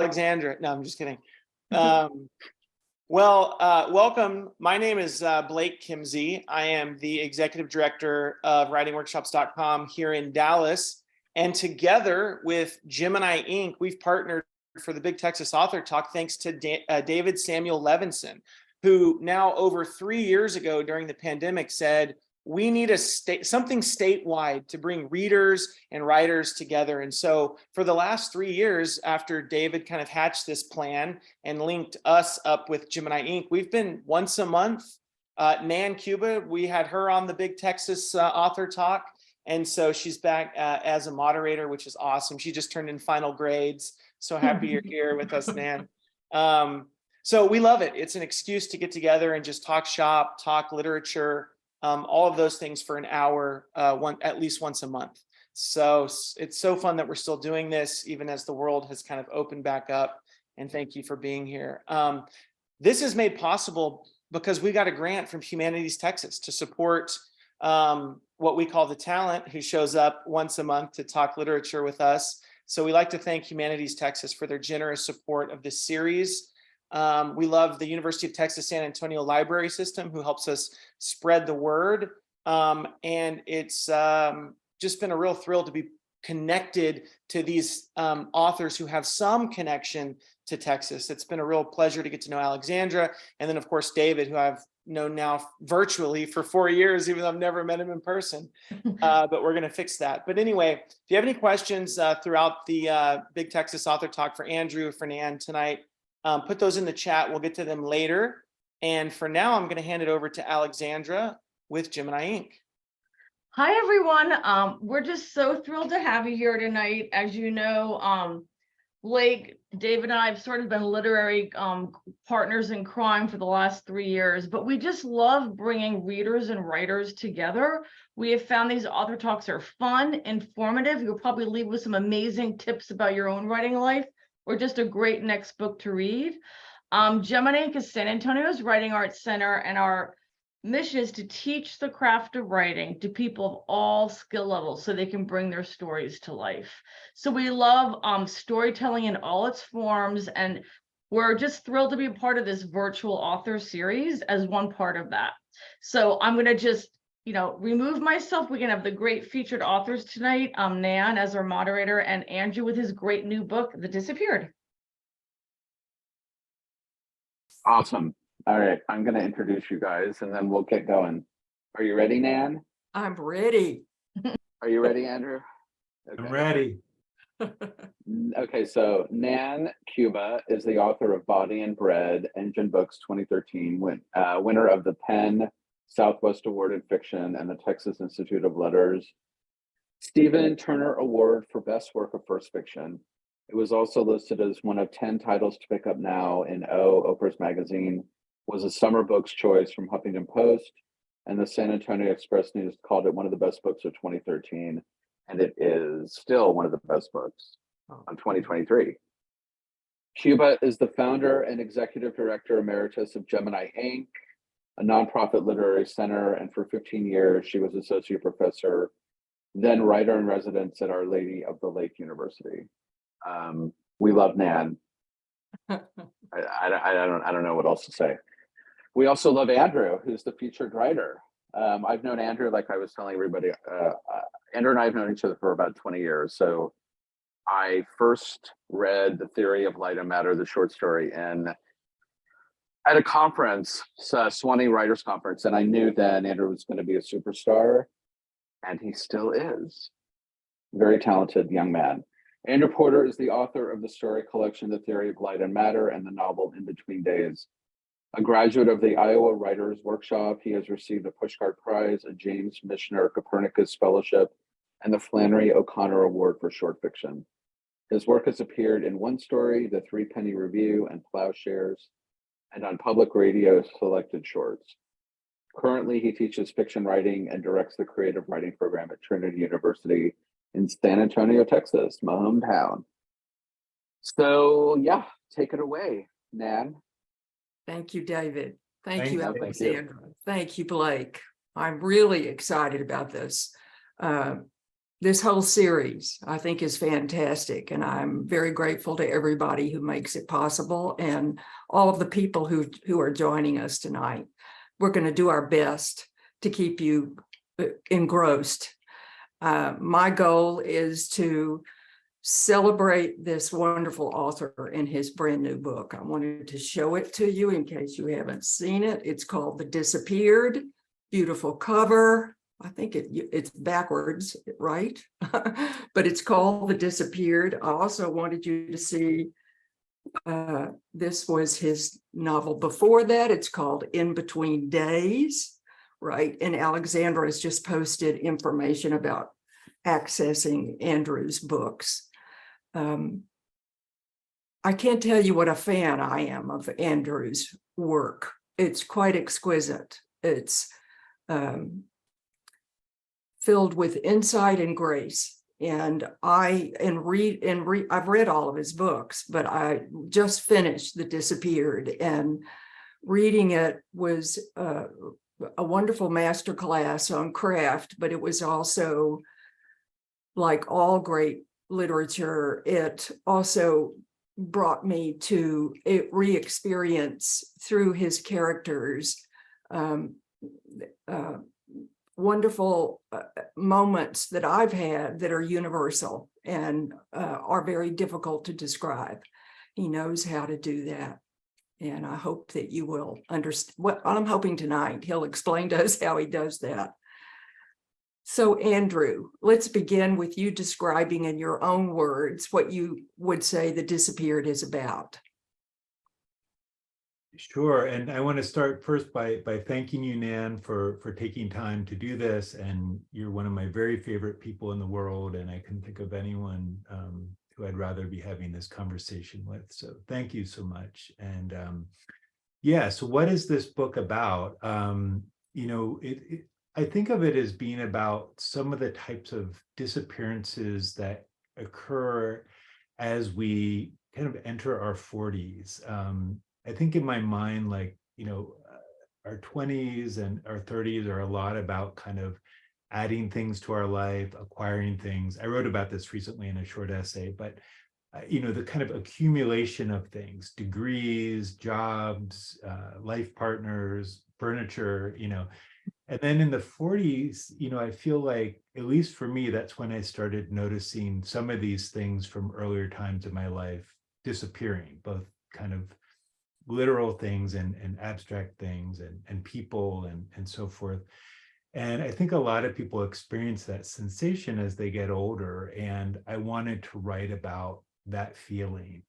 Alexandra. No, I'm just kidding. Welcome. My name is Blake Kimsey. I am the executive director of writingworkshops.com here in Dallas. And together with Gemini Inc., we've partnered for the Big Texas Author Talk, thanks to David Samuel Levinson, who now over 3 years ago during the pandemic said, we need something statewide to bring readers and writers together. And so for the last 3 years, after David kind of hatched this plan and linked us up with Gemini Inc., we've been once a month. Nan Cuba, we had her on the Big Texas Author Talk. And so she's back as a moderator, which is awesome. She just turned in final grades. So happy you're here with us, Nan. So we love it. It's an excuse to get together and just talk shop, talk literature, all of those things for an hour, at least once a month. So it's so fun that we're still doing this, even as the world has kind of opened back up. And thank you for being here. This is made possible because we got a grant from Humanities Texas to support what we call the talent who shows up once a month to talk literature with us. So we like to thank Humanities Texas for their generous support of this series. We love the University of Texas San Antonio Library System, who helps us spread the word. And it's just been a real thrill to be connected to these authors who have some connection to Texas. It's been a real pleasure to get to know Alexandra. And then, of course, David, who I've known now virtually for 4 years, even though I've never met him in person. But we're going to fix that. But anyway, if you have any questions throughout the Big Texas Author Talk for Andrew, for Nan tonight, put those in the chat. We'll get to them later. And for now, I'm going to hand it over to Alexandra with Gemini Inc. Hi, everyone. We're just so thrilled to have you here tonight. As you know, Blake, David, and I have sort of been literary partners in crime for the last 3 years, but we just love bringing readers and writers together. We have found these author talks are fun, informative. You'll probably leave with some amazing tips about your own writing life, or just a great next book to read. Gemini Inc. is San Antonio's Writing Arts Center, and our mission is to teach the craft of writing to people of all skill levels so they can bring their stories to life. So we love storytelling in all its forms, and we're just thrilled to be a part of this virtual author series as one part of that. So I'm going to just remove myself. We're going to have the great featured authors tonight, Nan as our moderator, and Andrew with his great new book, The Disappeared. Awesome. All right, I'm going to introduce you guys and then we'll get going. Are you ready, Nan? I'm ready. Are you ready, Andrew? Okay. I'm ready. Okay, so Nan Cuba is the author of Body and Bread, Engine Books 2013, winner of the Penn Southwest Award in Fiction and the Texas Institute of Letters Stephen Turner Award for Best Work of First Fiction. It was also listed as one of 10 titles to pick up now in Oprah's Magazine, was a summer books choice from Huffington Post, and the San Antonio Express News called it one of the best books of 2013, and it is still one of the best books of 2023. Cuba is the founder and executive director emeritus of Gemini Inc., a nonprofit literary center, and for 15 years, she was associate professor, then writer in residence at Our Lady of the Lake University. We love Nan. I don't know what else to say. We also love Andrew, who's the featured writer. I've known Andrew, like I was telling everybody, Andrew and I have known each other for about 20 years. So I first read The Theory of Light and Matter, the short story, at a conference, Swanee Writers Conference, and I knew then Andrew was going to be a superstar, and he still is. Very talented young man. Andrew Porter is the author of the story collection, The Theory of Light and Matter, and the novel In Between Days. A graduate of the Iowa Writers Workshop, he has received a Pushcart Prize, a James Michener Copernicus Fellowship, and the Flannery O'Connor Award for Short Fiction. His work has appeared in One Story, The Threepenny Review, and Plowshares, and on public radio selected shorts. Currently, he teaches fiction writing and directs the creative writing program at Trinity University in San Antonio, Texas, my hometown. So yeah, take it away, Nan. Thank you, David. Thank Thank you, you. Alexandra. Thank you, Blake. I'm really excited about this. this whole series, I think, is fantastic, and I'm very grateful to everybody who makes it possible and all of the people who are joining us tonight. We're going to do our best to keep you engrossed. My goal is to celebrate this wonderful author and his brand new book. I wanted to show it to you in case you haven't seen it. It's called The Disappeared. Beautiful cover. I think it's backwards, right? But it's called The Disappeared. I also wanted you to see, this was his novel before that. It's called In Between Days, right? And Alexandra has just posted information about accessing Andrew's books. I can't tell you what a fan I am of Andrew's work. It's quite exquisite. It's filled with insight and grace. And I've read all of his books, but I just finished The Disappeared, and reading it was a wonderful masterclass on craft, but it was also, like all great literature, it also brought me to re-experience through his characters wonderful moments that I've had that are universal and are very difficult to describe. He knows how to do that. And I hope that you will understand what I'm hoping tonight. He'll explain to us how he does that. So Andrew, let's begin with you describing in your own words what you would say The Disappeared is about. Sure, and I want to start first by thanking you, Nan, for taking time to do this. And you're one of my very favorite people in the world, and I couldn't think of anyone who I'd rather be having this conversation with. So thank you so much. And yeah, so what is this book about? You know, I think of it as being about some of the types of disappearances that occur as we kind of enter our 40s. I think in my mind, like, you know, our 20s and our 30s are a lot about kind of adding things to our life, acquiring things. I wrote about this recently in a short essay, but, you know, the kind of accumulation of things, degrees, jobs, life partners, furniture, you know. And then in the 40s, you know, I feel like, at least for me, that's when I started noticing some of these things from earlier times in my life disappearing, both kind of literal things and abstract things and people and so forth. And I think a lot of people experience that sensation as they get older. And I wanted to write about that feeling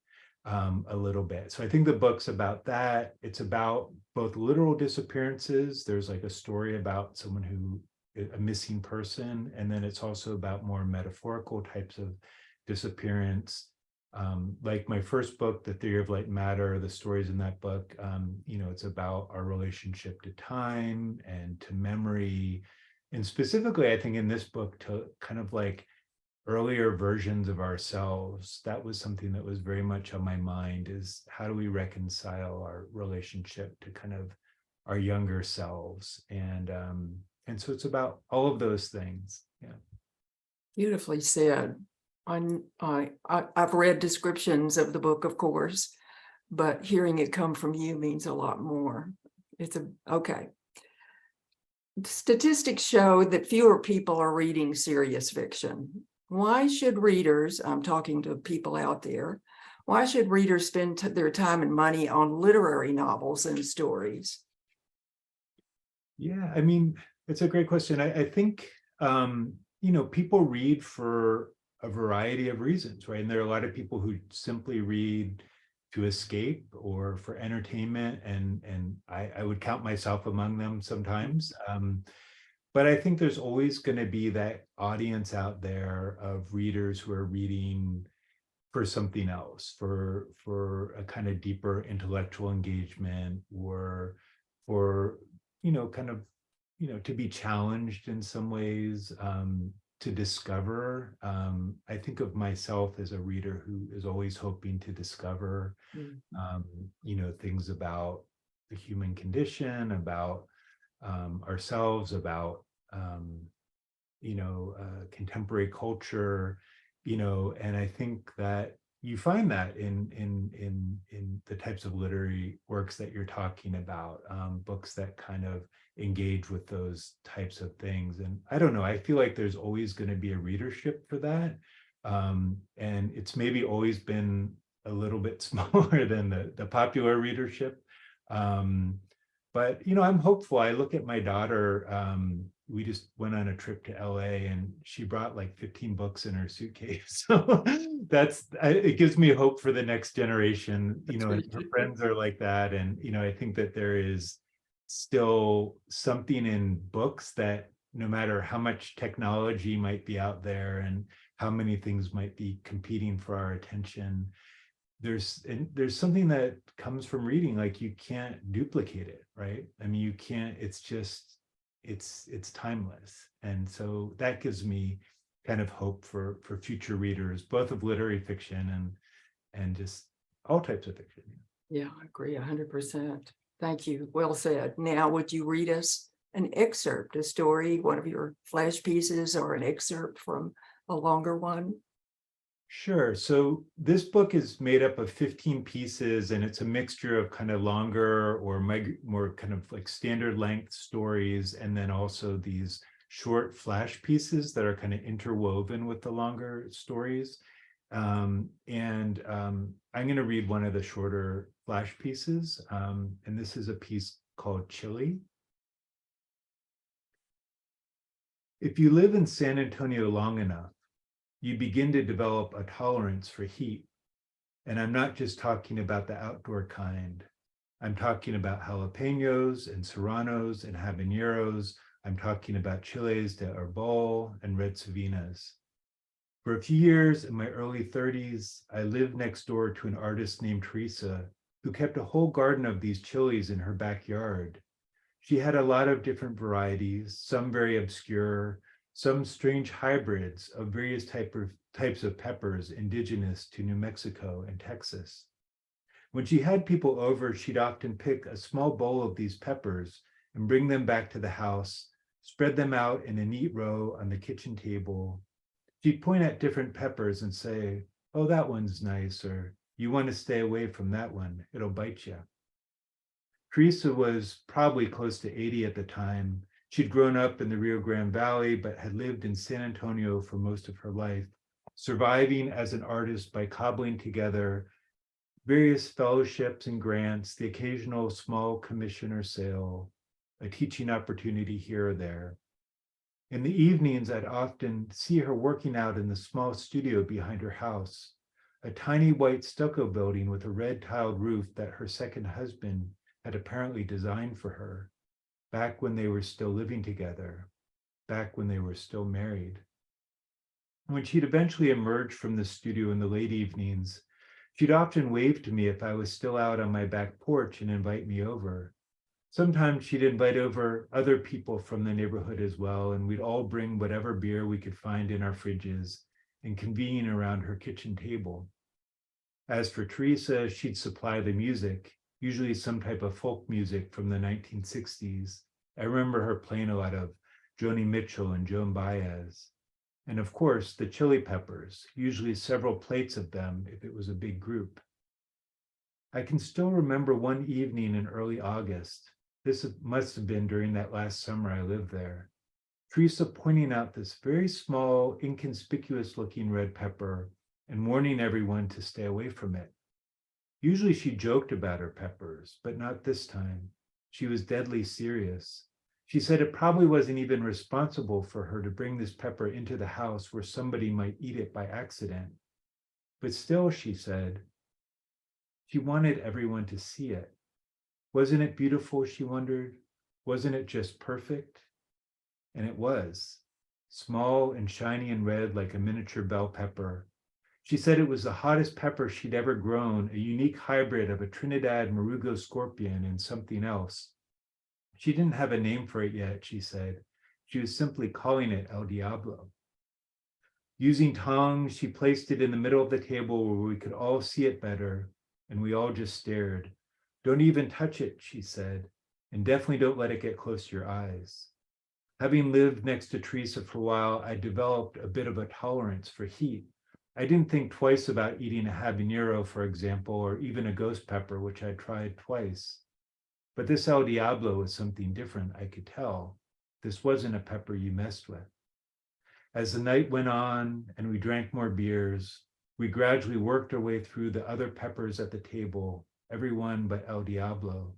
a little bit. So I think the book's about that. It's about both literal disappearances. There's like a story about someone a missing person. And then it's also about more metaphorical types of disappearance. Like my first book, The Theory of Light and Matter, the stories in that book, you know, it's about our relationship to time and to memory. And specifically, I think in this book, to kind of like earlier versions of ourselves. That was something that was very much on my mind, is how do we reconcile our relationship to kind of our younger selves? And so it's about all of those things. Yeah. Beautifully said. I've read descriptions of the book, of course, but hearing it come from you means a lot more. Okay. Statistics show that fewer people are reading serious fiction. Why should readers, I'm talking to people out there, why should readers spend their time and money on literary novels and stories? Yeah, I mean, it's a great question. I think, you know, people read for a variety of reasons, right? And there are a lot of people who simply read to escape or for entertainment, and I would count myself among them sometimes. But I think there's always going to be that audience out there of readers who are reading for something else, for a kind of deeper intellectual engagement, or for, you know, kind of, you know, to be challenged in some ways, to discover. I think of myself as a reader who is always hoping to discover, you know, things about the human condition, about ourselves, about contemporary culture, and I think that you find that in the types of literary works that you're talking about, books that kind of engage with those types of things. And I don't know, I feel like there's always going to be a readership for that. And it's maybe always been a little bit smaller than the popular readership. But I'm hopeful. I look at my daughter. We just went on a trip to LA and she brought like 15 books in her suitcase. So it gives me hope for the next generation, and her friends are like that. And, I think that there is still something in books that no matter how much technology might be out there and how many things might be competing for our attention, there's something that comes from reading, like you can't duplicate it, right? I mean, you can't, it's timeless. And so that gives me kind of hope for future readers, both of literary fiction and just all types of fiction. Yeah, I agree 100%. Thank you. Well said. Now, would you read us an excerpt, a story, one of your flash pieces, or an excerpt from a longer one? Sure. So this book is made up of 15 pieces, and it's a mixture of kind of longer or more kind of like standard length stories, and then also these short flash pieces that are kind of interwoven with the longer stories. I'm going to read one of the shorter flash pieces, and this is a piece called Chili. If you live in San Antonio long enough, you begin to develop a tolerance for heat. And I'm not just talking about the outdoor kind. I'm talking about jalapenos and serranos and habaneros. I'm talking about chiles de arbol and red savinas. For a few years in my early 30s, I lived next door to an artist named Teresa who kept a whole garden of these chilies in her backyard. She had a lot of different varieties, some very obscure, some strange hybrids of various types of peppers indigenous to New Mexico and Texas. When she had people over, she'd often pick a small bowl of these peppers and bring them back to the house, spread them out in a neat row on the kitchen table. She'd point at different peppers and say, "Oh, that one's nice," or "You want to stay away from that one, it'll bite you." Teresa was probably close to 80 at the time. She'd grown up in the Rio Grande Valley, but had lived in San Antonio for most of her life, surviving as an artist by cobbling together various fellowships and grants, the occasional small commission or sale, a teaching opportunity here or there. In the evenings, I'd often see her working out in the small studio behind her house, a tiny white stucco building with a red tiled roof that her second husband had apparently designed for her, back when they were still living together, back when they were still married. When she'd eventually emerged from the studio in the late evenings, she'd often wave to me if I was still out on my back porch and invite me over. Sometimes she'd invite over other people from the neighborhood as well, and we'd all bring whatever beer we could find in our fridges and convene around her kitchen table. As for Teresa, she'd supply the music, usually some type of folk music from the 1960s. I remember her playing a lot of Joni Mitchell and Joan Baez. And of course, the chili peppers, usually several plates of them if it was a big group. I can still remember one evening in early August. This must have been during that last summer I lived there. Teresa pointing out this very small, inconspicuous looking red pepper and warning everyone to stay away from it. Usually she joked about her peppers, but not this time. She was deadly serious. She said it probably wasn't even responsible for her to bring this pepper into the house where somebody might eat it by accident. But still, she said, she wanted everyone to see it. Wasn't it beautiful, she wondered? Wasn't it just perfect? And it was, small and shiny and red like a miniature bell pepper. She said it was the hottest pepper she'd ever grown, a unique hybrid of a Trinidad Marugo scorpion and something else. She didn't have a name for it yet, she said. She was simply calling it El Diablo. Using tongs, she placed it in the middle of the table where we could all see it better, and we all just stared. "Don't even touch it," she said, "and definitely don't let it get close to your eyes." Having lived next to Teresa for a while, I developed a bit of a tolerance for heat. I didn't think twice about eating a habanero, for example, or even a ghost pepper, which I tried twice. But this El Diablo was something different, I could tell. This wasn't a pepper you messed with. As the night went on and we drank more beers, we gradually worked our way through the other peppers at the table, everyone but El Diablo.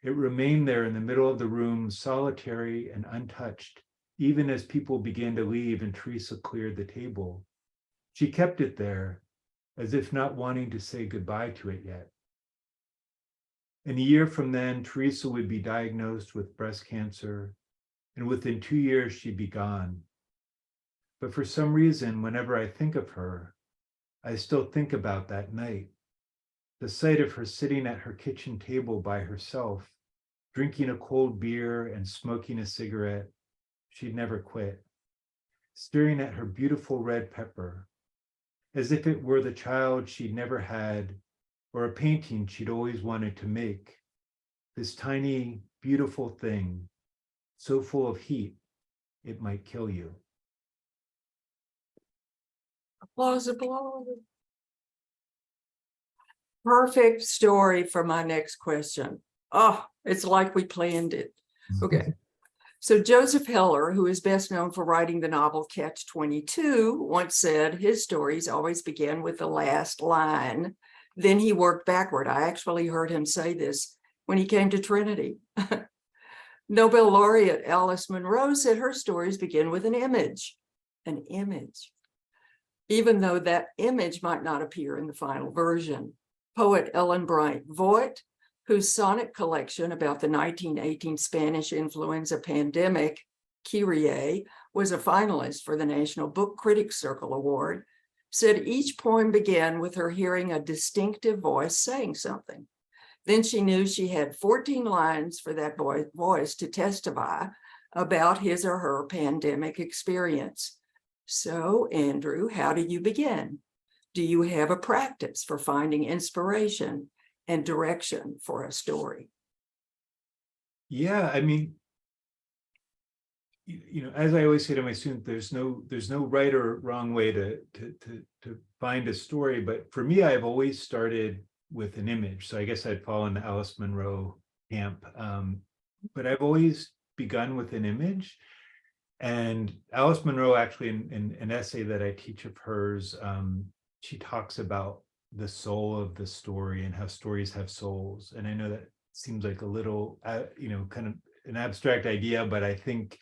It remained there in the middle of the room, solitary and untouched, even as people began to leave and Teresa cleared the table. She kept it there, as if not wanting to say goodbye to it yet. In a year from then, Teresa would be diagnosed with breast cancer, and within 2 years, she'd be gone. But for some reason, whenever I think of her, I still think about that night. The sight of her sitting at her kitchen table by herself, drinking a cold beer and smoking a cigarette, she'd never quit, staring at her beautiful red pepper, as if it were the child she'd never had or a painting she'd always wanted to make, this tiny, beautiful thing, so full of heat, it might kill you. Applause, applause. Perfect story for my next question. Oh, it's like we planned it. Okay. So Joseph Heller, who is best known for writing the novel Catch-22, once said his stories always begin with the last line. Then he worked backward. I actually heard him say this when he came to Trinity. Nobel laureate Alice Munro said her stories begin with an image, even though that image might not appear in the final version. Poet Ellen Bryant Voigt, whose sonnet collection about the 1918 Spanish influenza pandemic, Kyrie, was a finalist for the National Book Critics Circle Award, said each poem began with her hearing a distinctive voice saying something. Then she knew she had 14 lines for that voice to testify about his or her pandemic experience. So, Andrew, how do you begin? Do you have a practice for finding inspiration and direction for a story? Yeah, I mean, as I always say to my students, there's no right or wrong way to find a story. But for me, I've always started with an image. So I guess I'd fall in the Alice Munro camp. But I've always begun with an image. And Alice Munro, actually, in an essay that I teach of hers, she talks about the soul of the story and how stories have souls. And I know that seems like a little, kind of an abstract idea, but I think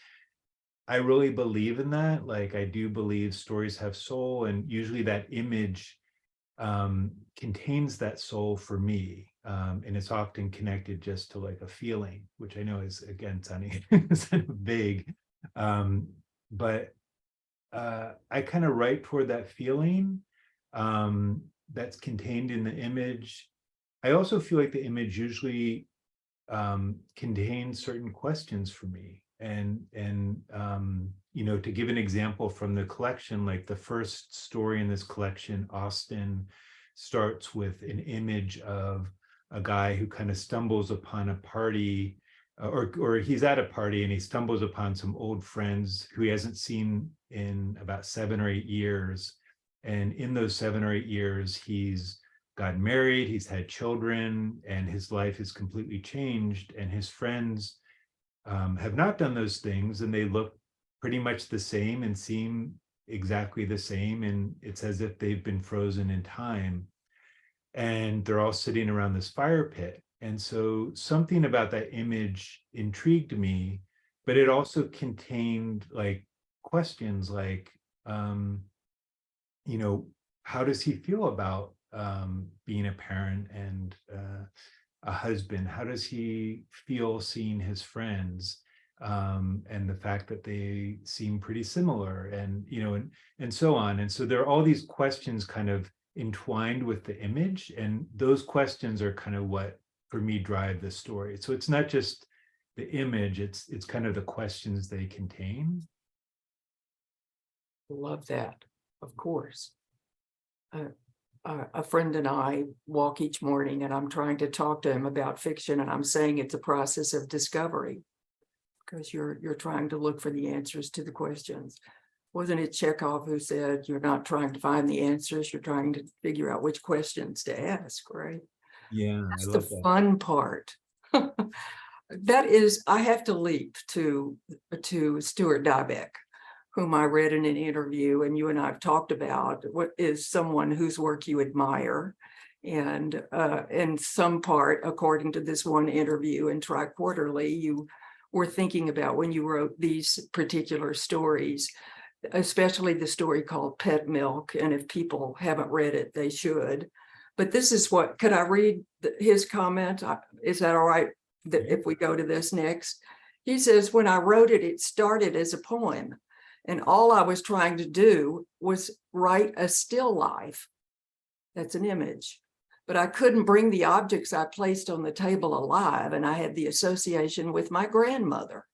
I really believe in that. Like, I do believe stories have soul, and usually that image contains that soul for me. And it's often connected just to like a feeling, which I know is, again, sounding kind of vague. But I kind of write toward that feeling that's contained in the image. I also feel like the image usually contains certain questions for me. And to give an example from the collection, like the first story in this collection, Austin, starts with an image of a guy who kind of stumbles upon a party, or he's at a party and he stumbles upon some old friends who he hasn't seen in about 7 or 8 years. And in those 7 or 8 years, he's gotten married, he's had children, and his life is completely changed. And his friends have not done those things, and they look pretty much the same and seem exactly the same. And it's as if they've been frozen in time. And they're all sitting around this fire pit. And so something about that image intrigued me, but it also contained like questions like, how does he feel about being a parent and a husband? How does he feel seeing his friends? And the fact that they seem pretty similar, and so on. And so there are all these questions kind of entwined with the image, and those questions are kind of what, for me, drive the story. So it's not just the image, it's kind of the questions they contain. Love that, of course. A friend and I walk each morning, and I'm trying to talk to him about fiction, and I'm saying it's a process of discovery. because you're trying to look for the answers to the questions. Wasn't it Chekhov who said, you're not trying to find the answers, you're trying to figure out which questions to ask, right? Yeah, I That's the love that. fun part. That is, I have to leap to Stuart Dybek, whom I read in an interview, and you and I have talked about, what is someone whose work you admire. And in some part, according to this one interview in Tri-Quarterly, you were thinking about when you wrote these particular stories, especially the story called Pet Milk. And if people haven't read it, they should. But this is what, could I read his comment? Is that all right if we go to this next? He says, when I wrote it, it started as a poem. And all I was trying to do was write a still life. That's an image. But I couldn't bring the objects I placed on the table alive, and I had the association with my grandmother.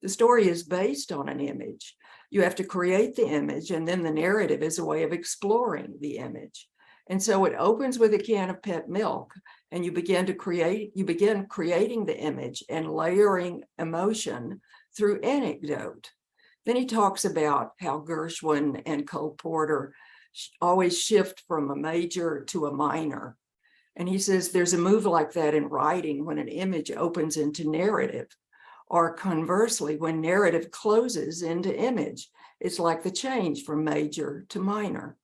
The story is based on an image. You have to create the image, and then the narrative is a way of exploring the image. And so it opens with a can of pet milk, and you begin creating the image and layering emotion through anecdote. Then he talks about how Gershwin and Cole Porter always shift from a major to a minor. And he says there's a move like that in writing when an image opens into narrative, or conversely, when narrative closes into image. It's like the change from major to minor.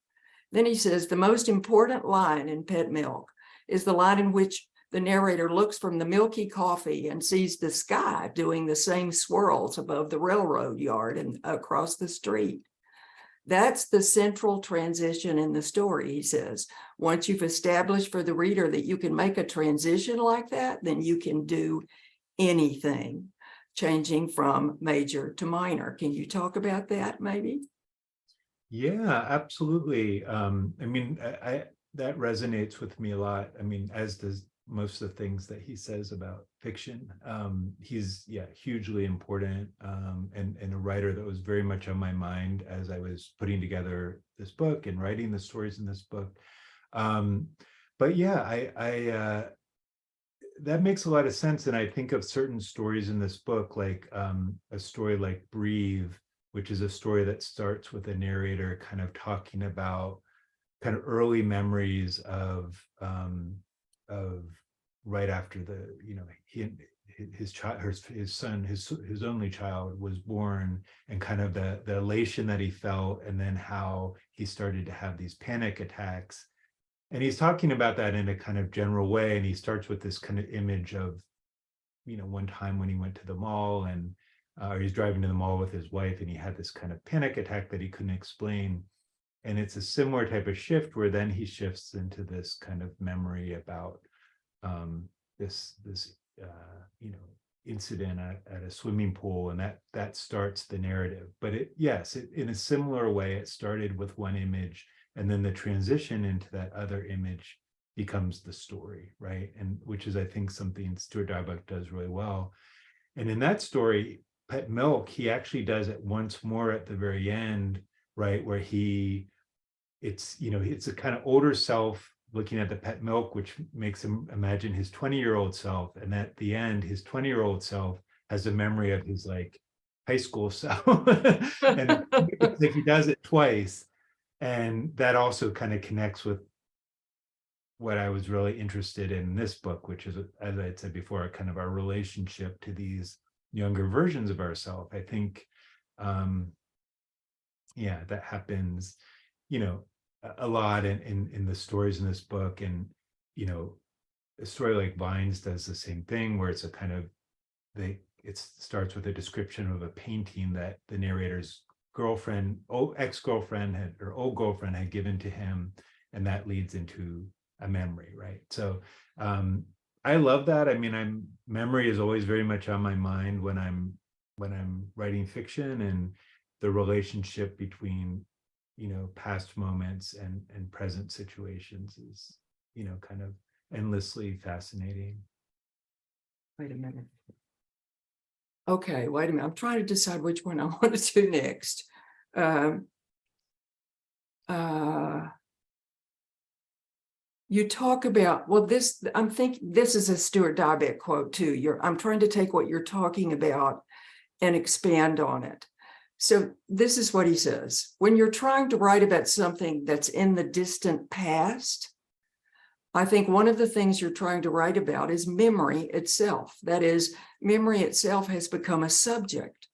Then he says the most important line in Pet Milk is the line in which the narrator looks from the milky coffee and sees the sky doing the same swirls above the railroad yard and across the street. That's the central transition in the story, he says. Once you've established for the reader that you can make a transition like that, then you can do anything, changing from major to minor. Can you talk about that maybe? Yeah, absolutely. I mean, that resonates with me a lot. I mean, as does most of the things that he says about fiction. He's hugely important, and a writer that was very much on my mind as I was putting together this book and writing the stories in this book. But yeah, that makes a lot of sense. And I think of certain stories in this book, like a story like Breathe, which is a story that starts with a narrator kind of talking about kind of early memories of right after the, his only child was born, and kind of the elation that he felt, and then how he started to have these panic attacks. And he's talking about that in a kind of general way. And he starts with this kind of image of, one time when he went to the mall, and he's driving to the mall with his wife, and he had this kind of panic attack that he couldn't explain. And it's a similar type of shift where then he shifts into this kind of memory about this incident at a swimming pool, and that starts the narrative. But in a similar way, it started with one image, and then the transition into that other image becomes the story, right? And which is, I think, something Stuart Dybek does really well. And in that story, Pet Milk, he actually does it once more at the very end, right, where it's a kind of older self looking at the pet milk, which makes him imagine his 20-year-old self. And at the end, his 20-year-old self has a memory of his high school self. And it's like he does it twice. And that also kind of connects with what I was really interested in this book, which is, as I had said before, kind of our relationship to these younger versions of ourselves. I think, that happens, a lot in the stories in this book. And, a story like Vines does the same thing, where it's a kind of, it starts with a description of a painting that the narrator's girlfriend, ex-girlfriend or old girlfriend had given to him, and that leads into a memory, right? So I love that. I mean, memory is always very much on my mind when I'm writing fiction, and the relationship between past moments and present situations is kind of endlessly fascinating. Wait a minute. Okay, wait a minute. I'm trying to decide which one I want to do next. You talk about, I'm thinking this is a Stuart Dybek quote too. I'm trying to take what you're talking about and expand on it. So this is what he says. When you're trying to write about something that's in the distant past, I think one of the things you're trying to write about is memory itself. That is, memory itself has become a subject.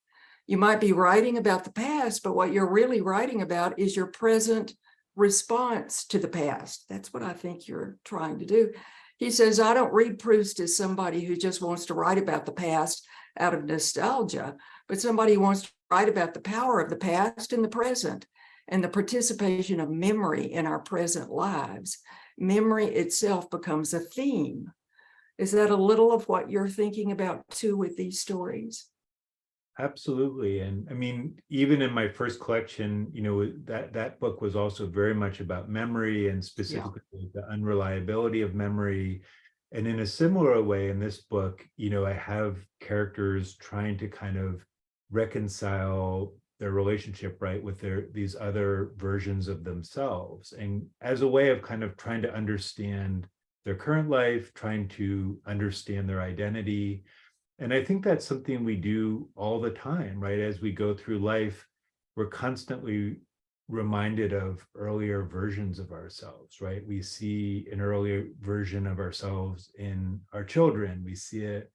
You might be writing about the past, but what you're really writing about is your present response to the past. That's what I think you're trying to do. He says, I don't read Proust as somebody who just wants to write about the past out of nostalgia, but somebody who wants to write about the power of the past in the present and the participation of memory in our present lives. Memory itself becomes a theme. Is that a little of what you're thinking about too with these stories? Absolutely. And I mean, even in my first collection, that book was also very much about memory and specifically the unreliability of memory. And in a similar way in this book, I have characters trying to kind of reconcile their relationship, right, with these other versions of themselves. And as a way of kind of trying to understand their current life, trying to understand their identity. And I think that's something we do all the time, right? As we go through life, we're constantly reminded of earlier versions of ourselves, right? We see an earlier version of ourselves in our children. We see it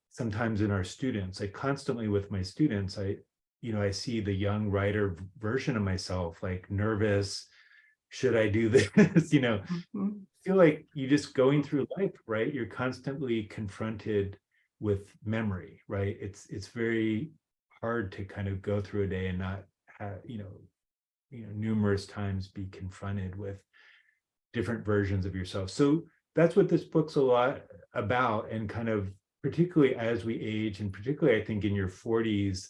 sometimes in our students. Like constantly with my students, I see the young writer version of myself, like nervous, should I do this? I feel like you just going through life, right? You're constantly confronted with memory, right? It's very hard to kind of go through a day and not have, numerous times be confronted with different versions of yourself. So that's what this book's a lot about. And kind of particularly as we age, and particularly I think in your 40s,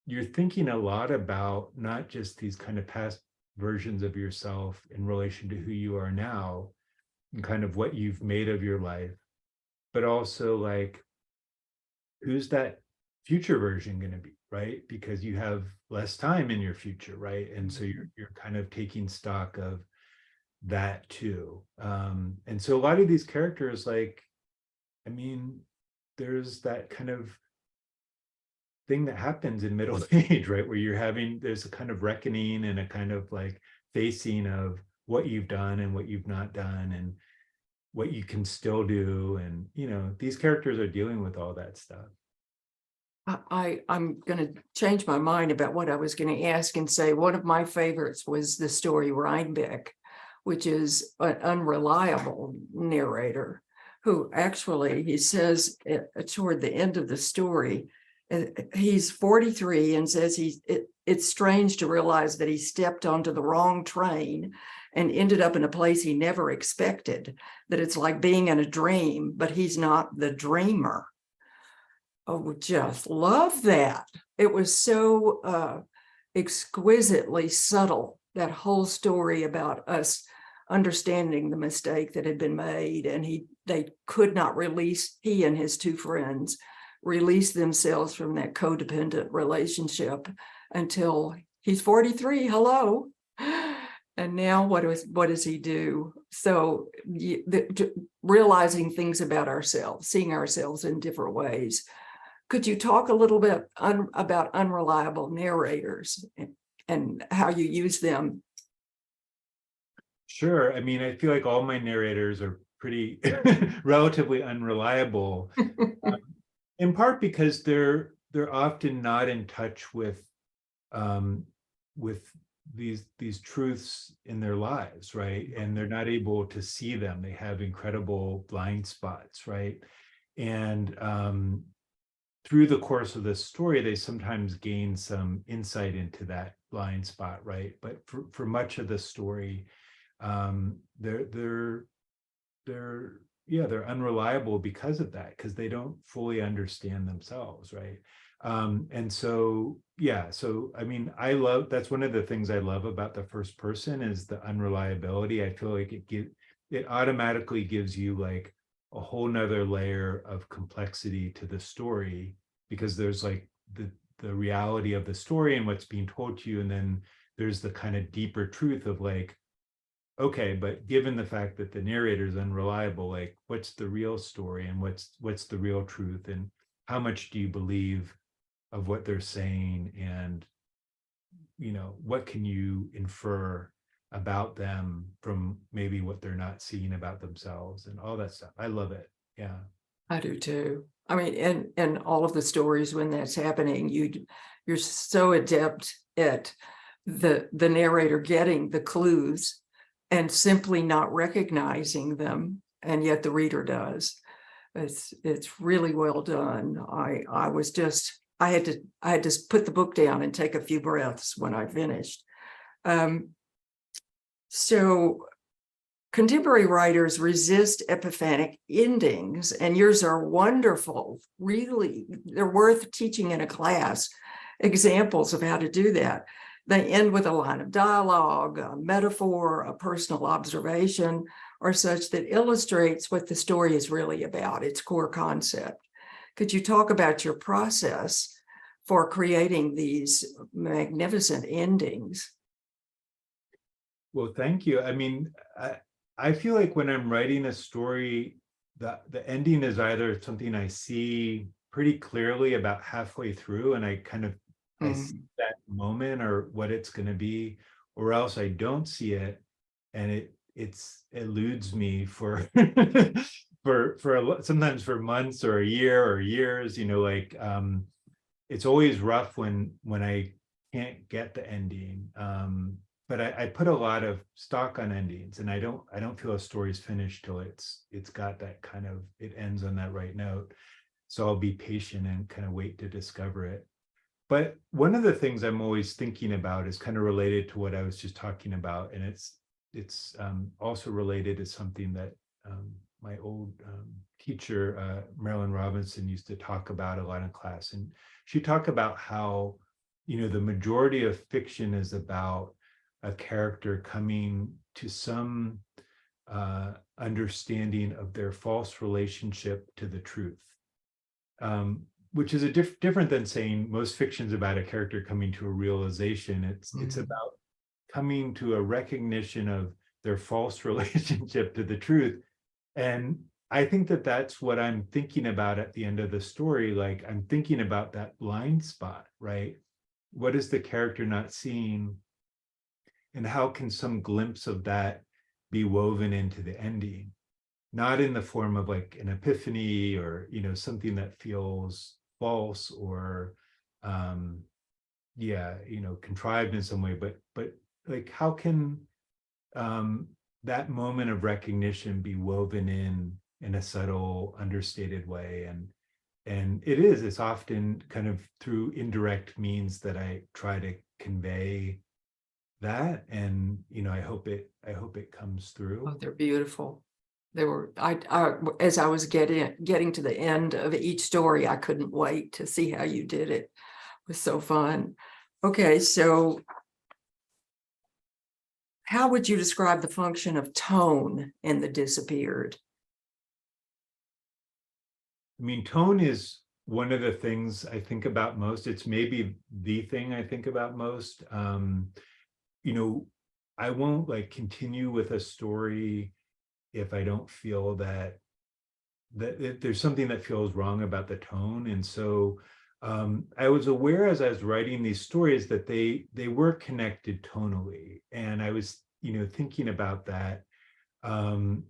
you're thinking a lot about not just these kind of past versions of yourself in relation to who you are now and kind of what you've made of your life, but also like, who's that future version going to be, right? Because you have less time in your future, right? And so you're kind of taking stock of that too. And so a lot of these characters, like, I mean, there's that kind of thing that happens in middle age, right? Where there's a kind of reckoning and a kind of like facing of what you've done and what you've not done and what you can still do. And, these characters are dealing with all that stuff. I'm going to change my mind about what I was going to ask and say one of my favorites was the story Rhinebeck, which is an unreliable narrator who actually, he says toward the end of the story, he's 43 and says it's strange to realize that he stepped onto the wrong train and ended up in a place he never expected, that it's like being in a dream, but he's not the dreamer. Oh, just love that. It was so exquisitely subtle, that whole story about us understanding the mistake that had been made. And they could not release, he and his two friends release themselves from that codependent relationship until he's 43. Hello. And now what does he do? So realizing things about ourselves, seeing ourselves in different ways. Could you talk a little bit about unreliable narrators and how you use them? Sure. I mean, I feel like all my narrators are pretty relatively unreliable, in part because they're often not in touch with these truths in their lives, right? And they're not able to see them. They have incredible blind spots, right? And through the course of this story, they sometimes gain some insight into that blind spot, right? But for much of the story, they're unreliable because of that, because they don't fully understand themselves, right? And so I mean, that's one of the things I love about the first person is the unreliability. I feel like it automatically gives you like a whole nother layer of complexity to the story, because there's like the reality of the story and what's being told to you, and then there's the kind of deeper truth of like, okay, but given the fact that the narrator is unreliable, like what's the real story and what's the real truth, and how much do you believe what they're saying, and what can you infer about them from maybe what they're not seeing about themselves and all that stuff. I love it. Yeah. I do too. I mean, and all of the stories when that's happening, you're so adept at the narrator getting the clues and simply not recognizing them, and yet the reader does. It's really well done. I had to put the book down and take a few breaths when I finished. So contemporary writers resist epiphanic endings, and yours are wonderful. Really, they're worth teaching in a class. Examples of how to do that. They end with a line of dialogue, a metaphor, a personal observation, or such that illustrates what the story is really about, its core concept. Could you talk about your process for creating these magnificent endings? Well, thank you. I mean, I feel like when I'm writing a story, the ending is either something I see pretty clearly about halfway through, and I see that moment or what it's going to be, or else I don't see it, and it eludes me for sometimes for months or a year or years. It's always rough when I can't get the ending. But I put a lot of stock on endings, and I don't feel a story's finished till it's got that it ends on that right note. So I'll be patient and kind of wait to discover it. But one of the things I'm always thinking about is kind of related to what I was just talking about, and it's also related to something that my old teacher Marilyn Robinson used to talk about a lot in class, and she talked about how the majority of fiction is about a character coming to some understanding of their false relationship to the truth, which is different than saying most fiction's about a character coming to a realization. It's about coming to a recognition of their false relationship to the truth. And I think that that's what I'm thinking about at the end of the story. Like, I'm thinking about that blind spot, right? What is the character not seeing? And how can some glimpse of that be woven into the ending? Not in the form of like an epiphany or, something that feels false or, contrived in some way, but like, how can that moment of recognition be woven in a subtle, understated way? And it's often kind of through indirect means that I try to convey that, and I hope it comes through. Oh, they're beautiful. They were, as I was getting to the end of each story, I couldn't wait to see how you did it. It was so fun. Okay, so how would you describe the function of tone in The Disappeared? I mean, tone is one of the things I think about most. It's maybe the thing I think about most. I won't like continue with a story if I don't feel that there's something that feels wrong about the tone. And so I was aware as I was writing these stories that they were connected tonally. And I was, thinking about that. And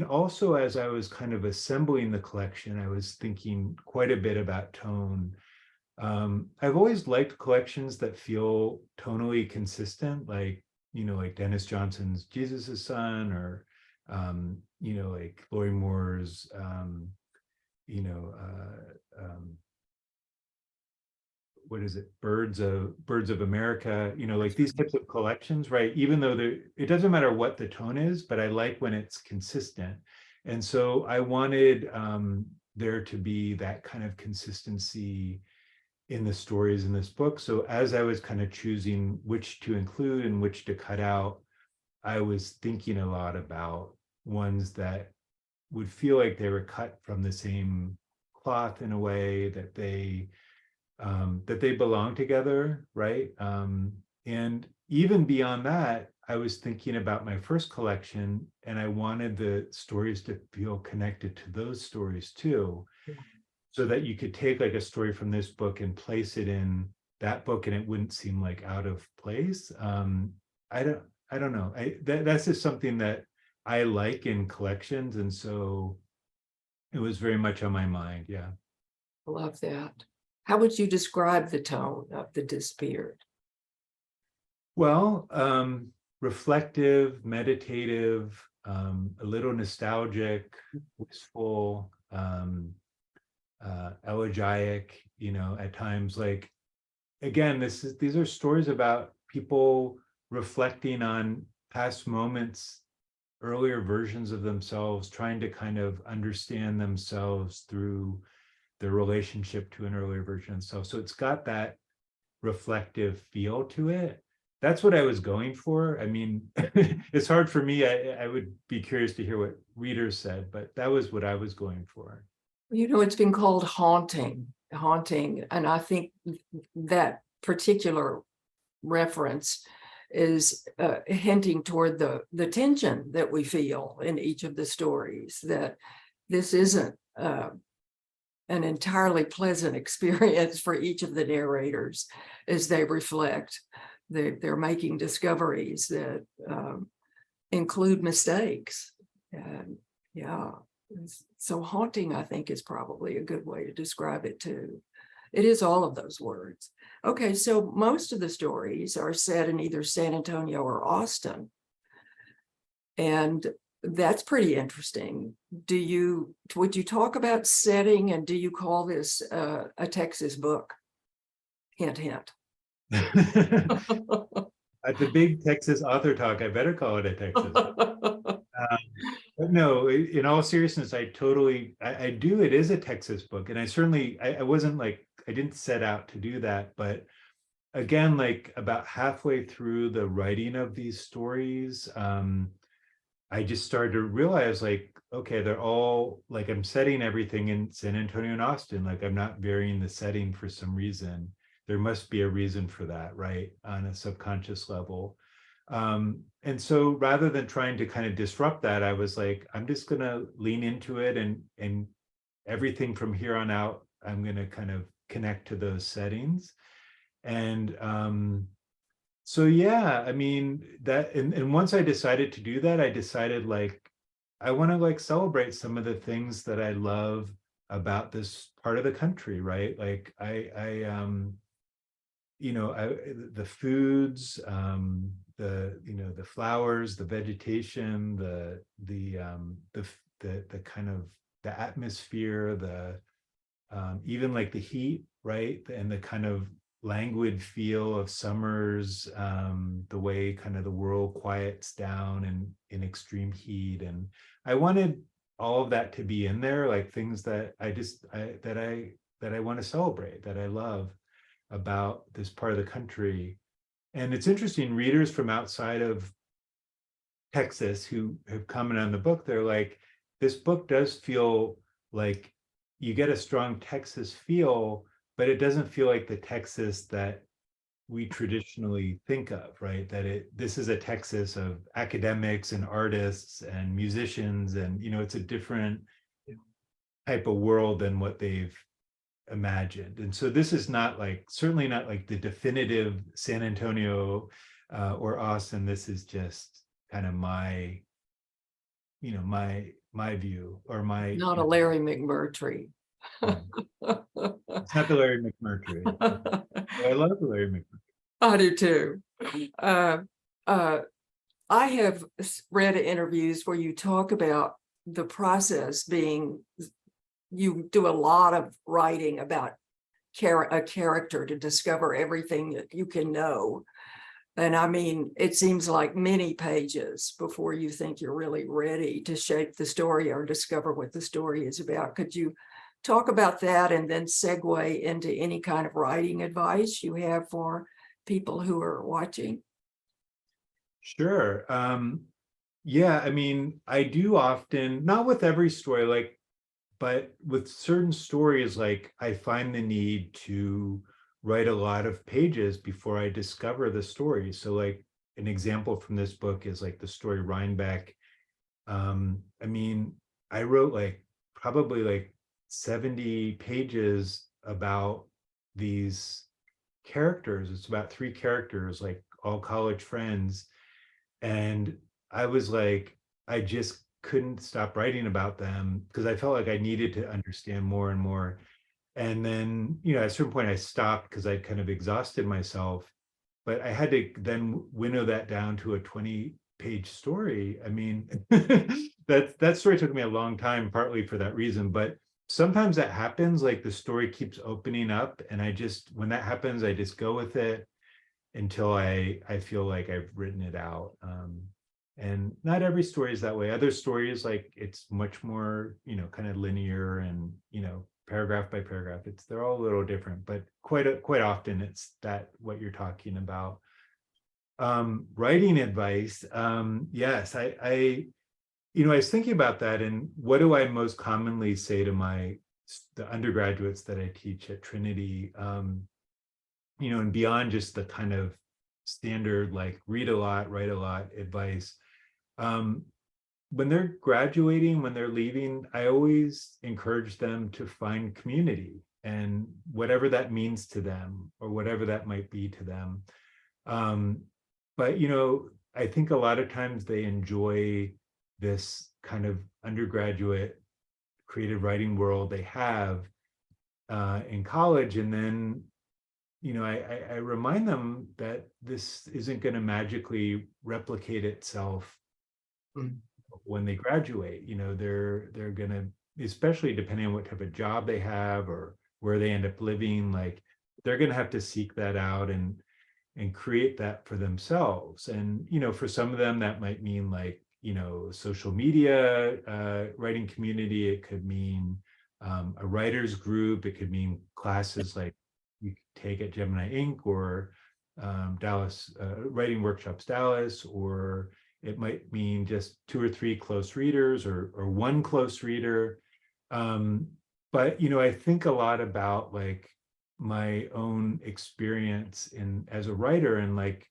also as I was kind of assembling the collection, I was thinking quite a bit about tone. I've always liked collections that feel tonally consistent, like Dennis Johnson's Jesus' Son, or like Laurie Moore's what is it, Birds of America, like these types of collections, right? Even though it doesn't matter what the tone is, but I like when it's consistent. And so I wanted there to be that kind of consistency in the stories in this book. So as I was kind of choosing which to include and which to cut out, I was thinking a lot about ones that would feel like they were cut from the same cloth in a way that they belong together, right? And even beyond that, I was thinking about my first collection, and I wanted the stories to feel connected to those stories too. so that you could take like a story from this book and place it in that book and it wouldn't seem like out of place. I don't know. That's just something that I like in collections. And so it was very much on my mind. Yeah. I love that. How would you describe the tone of The Disappeared? Well, reflective, meditative, a little nostalgic, wistful, elegiac, you know, at times. Like, again, these are stories about people reflecting on past moments, earlier versions of themselves, trying to kind of understand themselves through their relationship to an earlier version of themselves. So it's got that reflective feel to it. That's what I was going for. I mean, it's hard for me. I would be curious to hear what readers said, but that was what I was going for. You know, it's been called haunting, and I think that particular reference is hinting toward the tension that we feel in each of the stories, that this isn't an entirely pleasant experience for each of the narrators as they reflect. They're making discoveries that include mistakes. And yeah, so haunting, I think, is probably a good way to describe it too. It is all of those words. Okay, so most of the stories are set in either San Antonio or Austin. And that's pretty interesting. Would you talk about setting, and do you call this a Texas book? Hint, hint. At the big Texas author talk, I better call it a Texas. But no, in all seriousness, I do. It is a Texas book. And I wasn't like, I didn't set out to do that. But again, like about halfway through the writing of these stories, I just started to realize, like, okay, they're all like, I'm setting everything in San Antonio and Austin. Like, I'm not varying the setting for some reason. There must be a reason for that, right? On a subconscious level. And so rather than trying to kind of disrupt that, I was like, I'm just going to lean into it, and everything from here on out, I'm going to kind of connect to those settings. And so, yeah, I mean, that, and once I decided to do that, I decided, like, I want to like celebrate some of the things that I love about this part of the country, right? Like you know, the foods, the flowers, the vegetation, the kind of the atmosphere, even like the heat, right? And the kind of languid feel of summers, the way kind of the world quiets down in extreme heat. And I wanted all of that to be in there, like things that I want to celebrate, that I love about this part of the country. And it's interesting, readers from outside of Texas who have commented on the book, they're like, this book does feel like you get a strong Texas feel, but it doesn't feel like the Texas that we traditionally think of, right? That this is a Texas of academics and artists and musicians, and, you know, it's a different type of world than what they've imagined. And so this is not like, certainly not like the definitive San Antonio or Austin. This is just kind of my, you know, my view, or my— Not a Larry McMurtry. It's not the Larry McMurtry. I love the Larry McMurtry. I do too. I have read interviews where you talk about the process being, you do a lot of writing about a character to discover everything that you can know. And I mean, it seems like many pages before you think you're really ready to shape the story or discover what the story is about. Could you talk about that and then segue into any kind of writing advice you have for people who are watching? Sure. Yeah, I mean, I do often, not with every story, like, but with certain stories, like, I find the need to write a lot of pages before I discover the story. So, like, an example from this book is like the story Rhinebeck. I mean, I wrote like probably like 70 pages about these characters. It's about 3 characters, like all college friends. And I was like, I just couldn't stop writing about them because I felt like I needed to understand more and more. And then, you know, at a certain point I stopped because I'd kind of exhausted myself, but I had to then winnow that down to a 20-page story. I mean, that story took me a long time, partly for that reason, but sometimes that happens, like the story keeps opening up, and I just, when that happens, I just go with it until I feel like I've written it out. And not every story is that way. Other stories, like it's much more, you know, kind of linear and, you know, paragraph by paragraph. They're all a little different, but quite often it's that what you're talking about. Writing advice. Yes, I you know, I was thinking about that, and what do I most commonly say to the undergraduates that I teach at Trinity? You know, and beyond just the kind of standard, like read a lot, write a lot advice. When they're graduating, when they're leaving, I always encourage them to find community, and whatever that means to them, or whatever that might be to them. But, you know, I think a lot of times they enjoy this kind of undergraduate creative writing world they have in college, and then, you know, I remind them that this isn't going to magically replicate itself when they graduate. You know, they're going to, especially depending on what type of job they have or where they end up living, like they're going to have to seek that out and create that for themselves. And, you know, for some of them that might mean, like, you know, social media writing community. It could mean a writers group. It could mean classes like you could take at Gemini Inc. or Dallas Writing Workshops Dallas, or it might mean just 2 or 3 close readers, or one close reader. But, you know, I think a lot about like my own experience as a writer, and like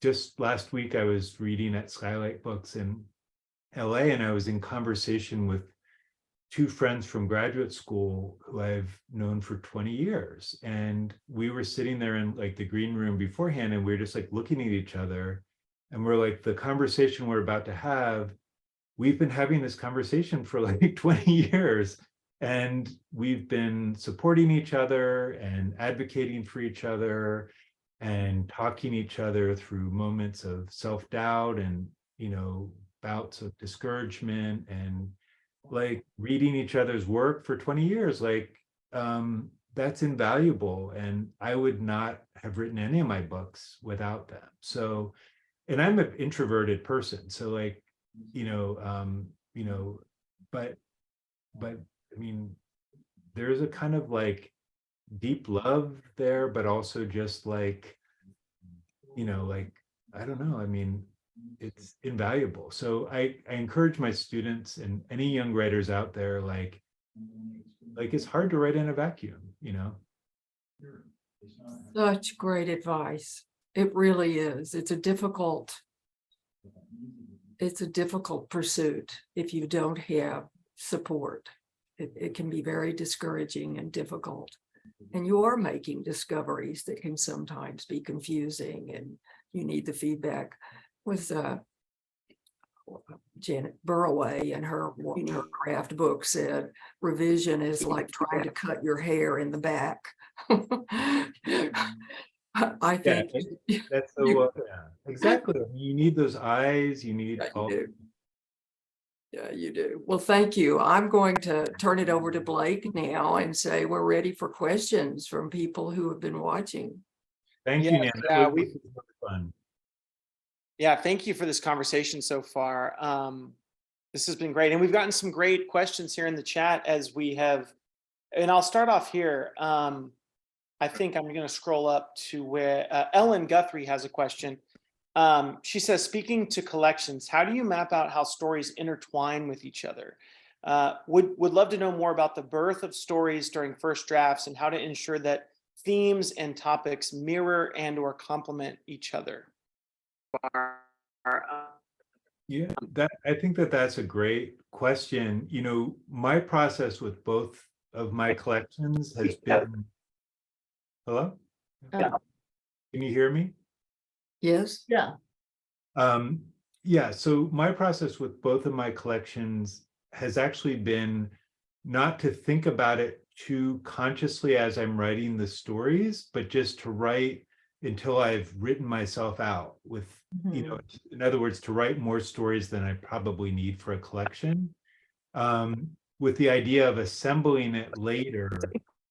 just last week I was reading at Skylight Books in LA, and I was in conversation with 2 friends from graduate school who I've known for 20 years. And we were sitting there in like the green room beforehand, and we were just like looking at each other, and we're like, the conversation we're about to have, we've been having this conversation for like 20 years. And we've been supporting each other and advocating for each other and talking each other through moments of self-doubt and, you know, bouts of discouragement, and like reading each other's work for 20 years. Like that's invaluable, and I would not have written any of my books without them. So, and I'm an introverted person, so like, you know, but I mean, there's a kind of like deep love there, but also just like, you know, like, I don't know, I mean, it's invaluable. So I encourage my students and any young writers out there, like it's hard to write in a vacuum, you know. Such great advice. It really is. It's a difficult pursuit if you don't have support. It can be very discouraging and difficult. And you are making discoveries that can sometimes be confusing, and you need the feedback. With Janet Burroway and her craft book said, revision is like trying to cut your hair in the back. I think that's so exactly. You need those eyes. You need you do. Yeah, you do. Well, thank you. I'm going to turn it over to Blake now and say we're ready for questions from people who have been watching. Thank you, Nan. Yeah, This was fun. Yeah, thank you for this conversation so far. This has been great. And we've gotten some great questions here in the chat as we have, and I'll start off here. I think I'm going to scroll up to where Ellen Guthrie has a question. She says, speaking to collections, how do you map out how stories intertwine with each other? Would love to know more about the birth of stories during first drafts and how to ensure that themes and topics mirror and or complement each other. Yeah, I think that that's a great question. You know, my process with both of my collections has been, hello? Uh, Can you hear me? Yes, Yeah, Um, yeah, so my process with both of my collections has actually been not to think about it too consciously as I'm writing the stories, but just to write until I've written myself out with, you know, in other words, to write more stories than I probably need for a collection. With the idea of assembling it later,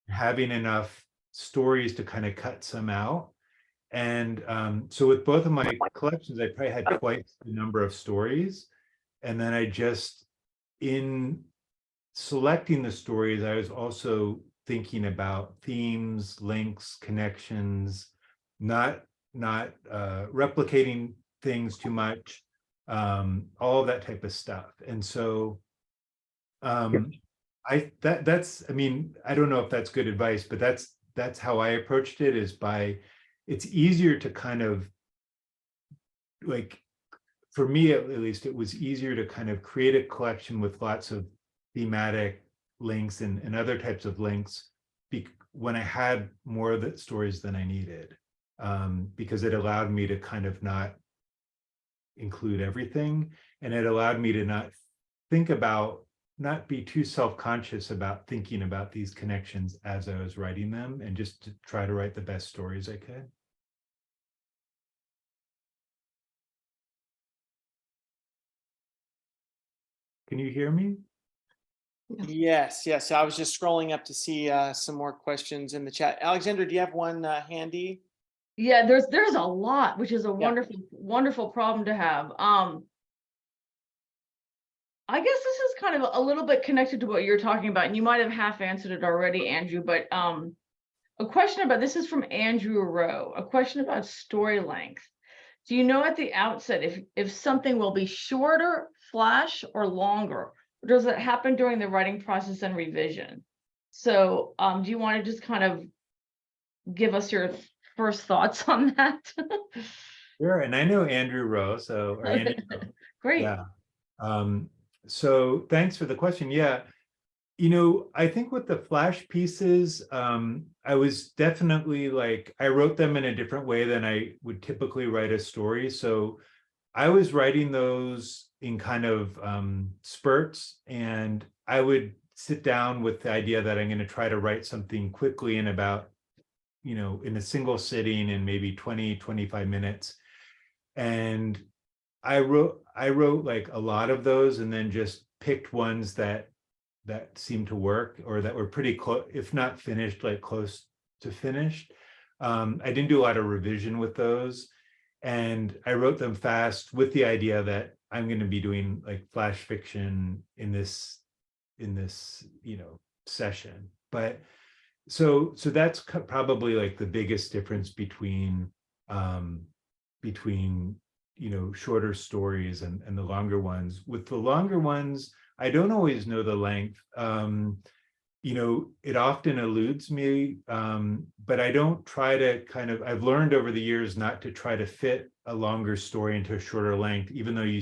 having enough stories to kind of cut some out. And so with both of my collections, I probably had twice the number of stories. And then I just, in selecting the stories, I was also thinking about themes, links, connections, not replicating things too much, all of that type of stuff. And so that's, I mean, I don't know if that's good advice, but that's how I approached it, is by, it's easier to kind of, like, for me at least, it was easier to kind of create a collection with lots of thematic links and other types of links when I had more of the stories than I needed, because it allowed me to kind of not include everything, and it allowed me to not be too self-conscious about thinking about these connections as I was writing them, and just to try to write the best stories I could. Can you hear me? Yes, yes. I was just scrolling up to see some more questions in the chat. Alexandra, do you have one handy? yeah, there's a lot, which is a Yeah. wonderful problem to have. I guess this is kind of a little bit connected to what you're talking about, and you might have half answered it already, Andrew, but a question about, this is from Andrew Rowe, a question about story length. Do you know at the outset if something will be shorter, flash, or longer? Or does it happen during the writing process and revision? So do you want to just kind of give us your first thoughts on that? Sure, and I know Andrew Rowe, or Andy Rowe. Great. Yeah. So thanks for the question. Yeah, you know, I think with the flash pieces, I was definitely like, I wrote them in a different way than I would typically write a story. So I was writing those in kind of spurts, and I would sit down with the idea that I'm going to try to write something quickly in about, you know, in a single sitting in maybe 20-25 minutes. And I wrote like a lot of those, and then just picked ones that seemed to work, or that were pretty close, if not finished, like close to finished. I didn't do a lot of revision with those, and I wrote them fast with the idea that I'm going to be doing like flash fiction in this you know, session. But so that's probably like the biggest difference between you know, shorter stories and the longer ones. With the longer ones, I don't always know the length. You know, it often eludes me, but I don't try to I've learned over the years not to try to fit a longer story into a shorter length, even though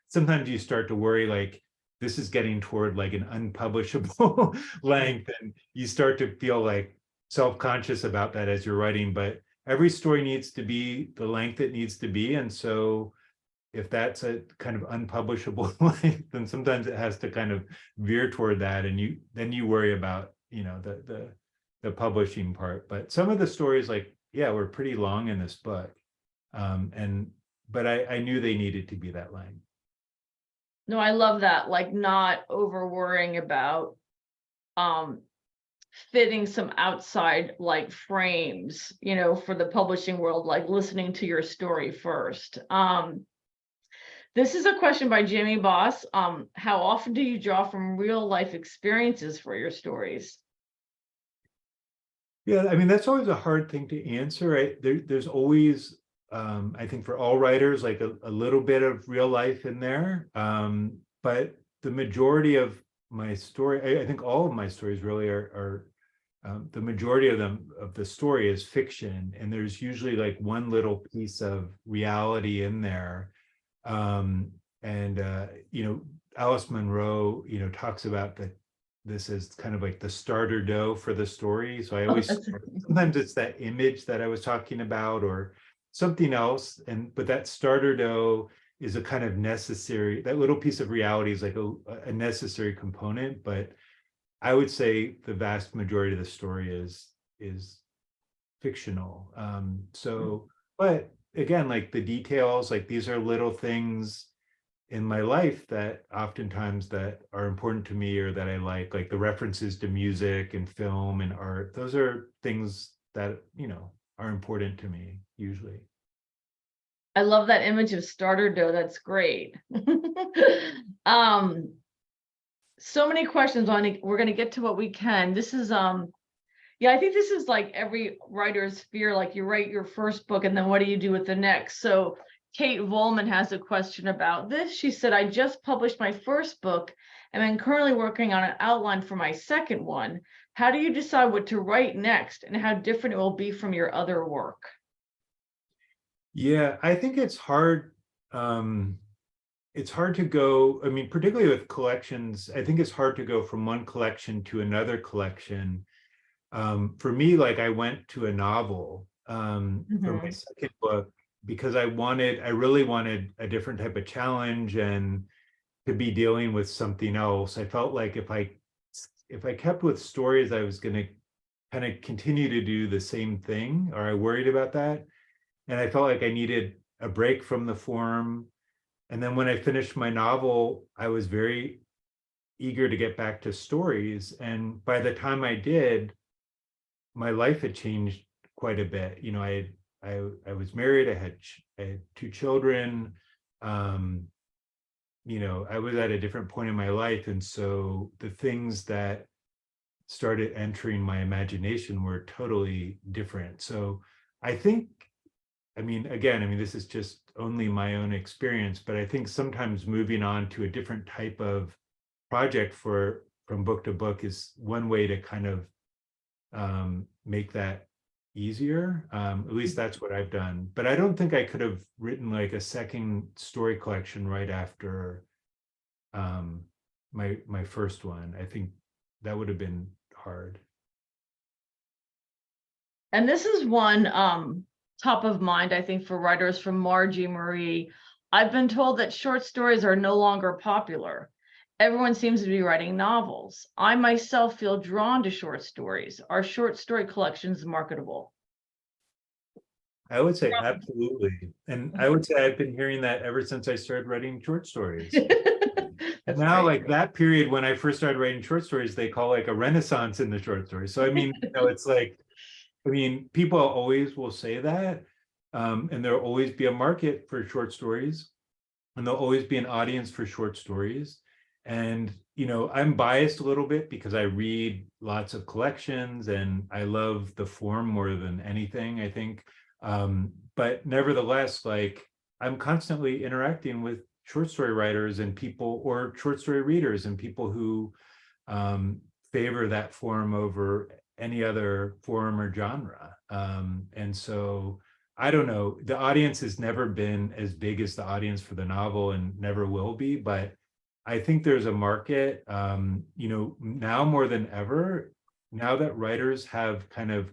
sometimes you start to worry, like, this is getting toward like an unpublishable length, and you start to feel like self-conscious about that as you're writing. But every story needs to be the length it needs to be. And so if that's a kind of unpublishable length, then sometimes it has to kind of veer toward that. And then you worry about, you know, the publishing part. But some of the stories, like, yeah, were pretty long in this book. But I knew they needed to be that length. No, I love that, like not over worrying about fitting some outside like frames, you know, for the publishing world, like listening to your story first. This is a question by Jimmy Boss. How often do you draw from real life experiences for your stories? Yeah, I mean, that's always a hard thing to answer, right? There's always, I think for all writers, like a little bit of real life in there. But the majority of my story, I think all of my stories really are the majority of them, of the story, is fiction. And there's usually like one little piece of reality in there. And Alice Munro, talks about that this is kind of like the starter dough for the story. So I always sometimes it's that image that I was talking about or something else. But that starter dough is a kind of necessary, that little piece of reality is like a necessary component. But I would say the vast majority of the story is fictional. But again, like the details, like these are little things in my life that oftentimes that are important to me or that I like the references to music and film and art. Those are things that, are important to me usually. I love that image of starter dough. That's great. So many questions on it. We're going to get to what we can. This is, yeah, I think this is like every writer's fear, like you write your first book and then what do you do with the next? So Kate Volman has a question about this. She said, I just published my first book and I'm currently working on an outline for my second one. How do you decide what to write next and how different it will be from your other work? Yeah, I think it's hard. It's hard to go, I mean, particularly with collections, I think it's hard to go from one collection to another collection. For me, like I went to a novel for my second book because I really wanted a different type of challenge and to be dealing with something else. I felt like if I kept with stories, I was going to kind of continue to do the same thing, or I worried about that. And I felt like I needed a break from the form. And then when I finished my novel, I was very eager to get back to stories. And by the time I did, my life had changed quite a bit. I was married, I had 2 children. I was at a different point in my life. And so the things that started entering my imagination were totally different. So I think, this is just only my own experience, but I think sometimes moving on to a different type of project from book to book is one way to kind of make that easier. At least that's what I've done. But I don't think I could have written like a second story collection right after my first one. I think that would have been hard. And this is one top of mind, I think, for writers, from Margie Marie. I've been told that short stories are no longer popular. Everyone seems to be writing novels. I myself feel drawn to short stories. Are short story collections marketable? I would say absolutely. And I would say I've been hearing that ever since I started writing short stories. And now, great. like that period when I first started writing short stories, they call like a renaissance in the short story. So it's like, people always will say that, and there'll always be a market for short stories, and there'll always be an audience for short stories. And, I'm biased a little bit because I read lots of collections and I love the form more than anything, I think. But nevertheless, like I'm constantly interacting with short story writers and people, or short story readers and people who favor that form over any other form or genre. And so I don't know, the audience has never been as big as the audience for the novel and never will be, but I think there's a market, now more than ever, now that writers have kind of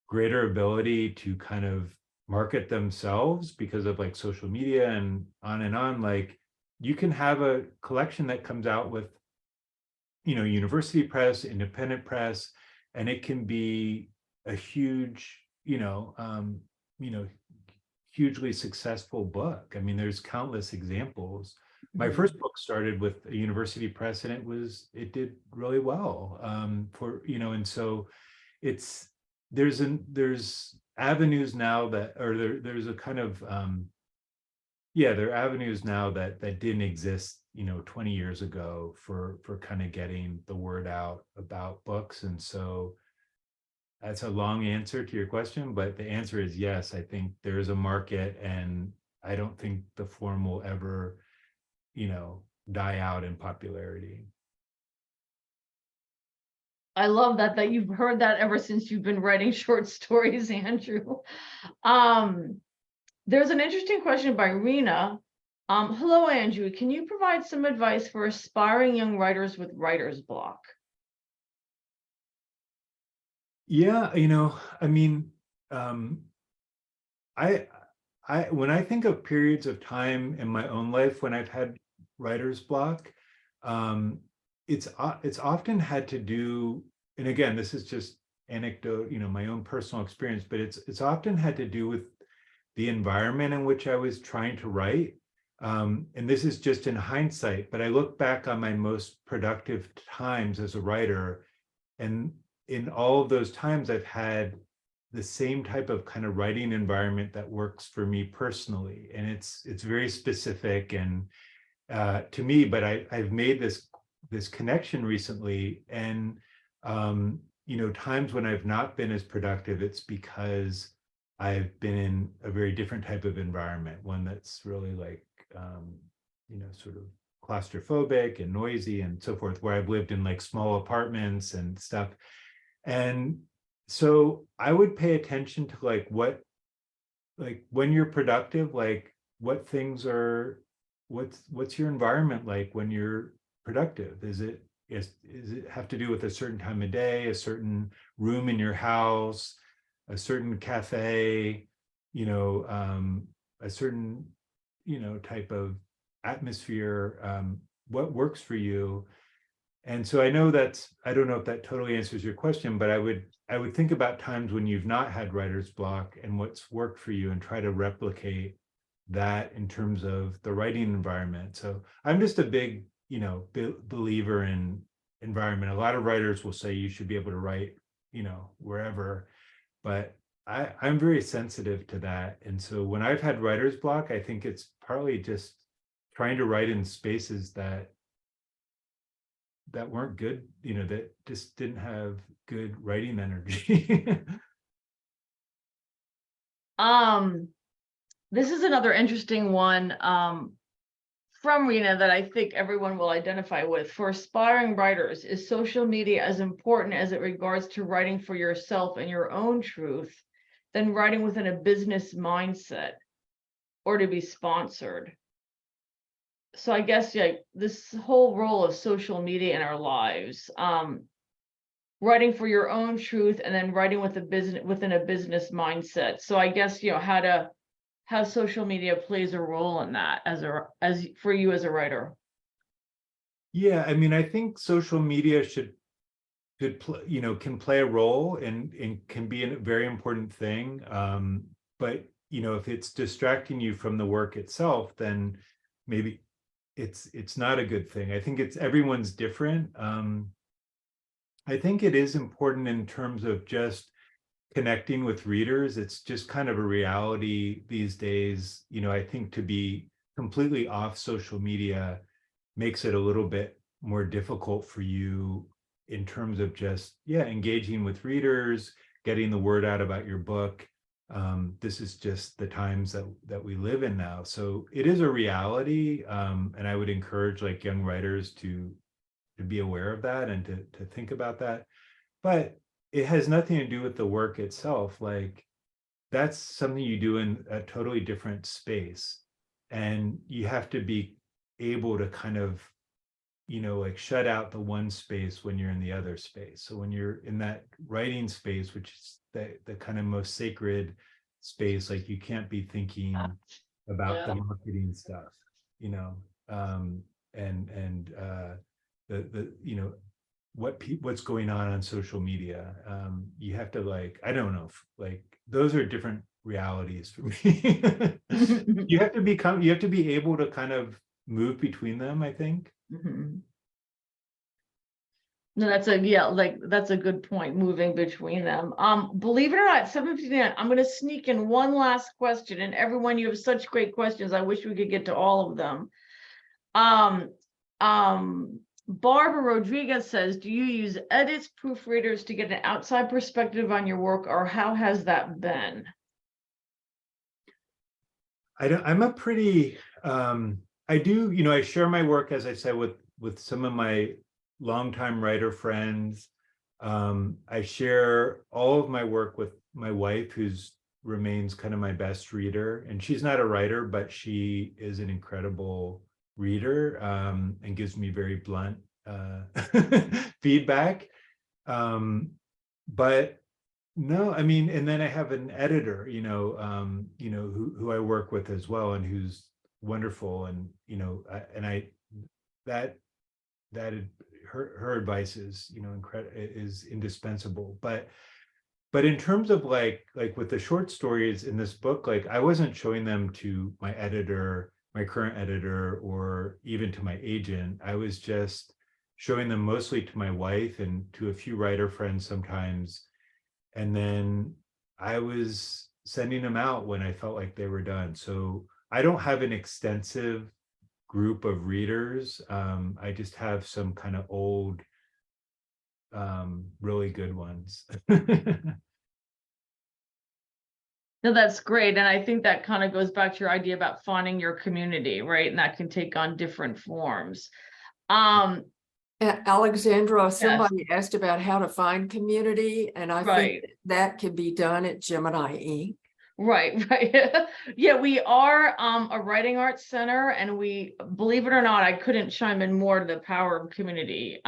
greater ability to kind of market themselves because of like social media and on, like you can have a collection that comes out with, university press, independent press, and it can be a huge, hugely successful book. There's countless examples. My first book started with a university press and it did really well and so there's avenues now that, or there's a kind of, there are avenues now that didn't exist, 20 years ago for kind of getting the word out about books. And so that's a long answer to your question, but the answer is yes. I think there is a market, and I don't think the form will ever, die out in popularity. I love that you've heard that ever since you've been writing short stories, Andrew. There's an interesting question by Rena. Hello, Andrew. Can you provide some advice for aspiring young writers with writer's block? Yeah, I mean, I when I think of periods of time in my own life when I've had writer's block, it's often had to do, and again, this is just anecdote, my own personal experience, but it's often had to do with the environment in which I was trying to write. And this is just in hindsight, but I look back on my most productive times as a writer, and in all of those times, I've had the same type of kind of writing environment that works for me personally. And it's very specific and to me, but I've made this connection recently. And times when I've not been as productive, it's because I've been in a very different type of environment, one that's really like sort of claustrophobic and noisy and so forth, where I've lived in like small apartments and stuff. And so I would pay attention to like when you're productive, like what things are, what's your environment like when you're productive? Is it have to do with a certain time of day, a certain room in your house, a certain cafe, a certain, type of atmosphere, what works for you? And so I know I don't know if that totally answers your question, but I would think about times when you've not had writer's block and what's worked for you and try to replicate that in terms of the writing environment. So I'm just a big, believer in environment. A lot of writers will say you should be able to write, wherever, but I'm very sensitive to that. And so when I've had writer's block, I think it's partly just trying to write in spaces that weren't good, that just didn't have good writing energy. This is another interesting one from Rena that I think everyone will identify with. For aspiring writers, is social media as important as it regards to writing for yourself and your own truth than writing within a business mindset or to be sponsored? So I guess this whole role of social media in our lives, writing for your own truth and then writing with a business within a business mindset. So I guess how social media plays a role in that as for you as a writer. Yeah, I mean, I think social media can play a role and can be a very important thing. But if it's distracting you from the work itself, then maybe it's not a good thing. I think everyone's different. I think it is important in terms of just connecting with readers. It's just kind of a reality these days. I think to be completely off social media makes it a little bit more difficult for you in terms of just, engaging with readers, getting the word out about your book. This is just the times that we live in now. So it is a reality. And I would encourage like young writers to be aware of that and to think about that. But it has nothing to do with the work itself. Like that's something you do in a totally different space. And you have to be able to kind of, like shut out the one space when you're in the other space. So when you're in that writing space, which is the kind of most sacred space, like you can't be thinking about the marketing stuff, and what's going on social media. You have to I don't know, those are different realities for me. You have to be able to kind of move between them, I think. No, that's a good point, moving between them. Believe it or not, 7:59, I'm gonna sneak in one last question, and everyone, you have such great questions. I wish we could get to all of them. Barbara Rodriguez says, do you use edits, proofreaders to get an outside perspective on your work, or how has that been? I'm a pretty, I do, I share my work, as I said, with some of my longtime writer friends. I share all of my work with my wife, who's remains kind of my best reader. And she's not a writer, but she is an incredible reader, and gives me very blunt feedback. But no, I mean, and then I have an editor, who I work with as well, and who's wonderful. And, her advice is, is indispensable. But in terms of like with the short stories in this book, like I wasn't showing them to my editor, my current editor, or even to my agent. I was just showing them mostly to my wife and to a few writer friends sometimes. And then I was sending them out when I felt like they were done. So I don't have an extensive group of readers. I just have some kind of old, really good ones. No, that's great. And I think that kind of goes back to your idea about finding your community, right? And that can take on different forms. Alexandra, somebody asked about how to find community, and I think that can be done at Gemini Inc. Right. Yeah, we are a writing arts center, and we, believe it or not, I couldn't chime in more to the power of community.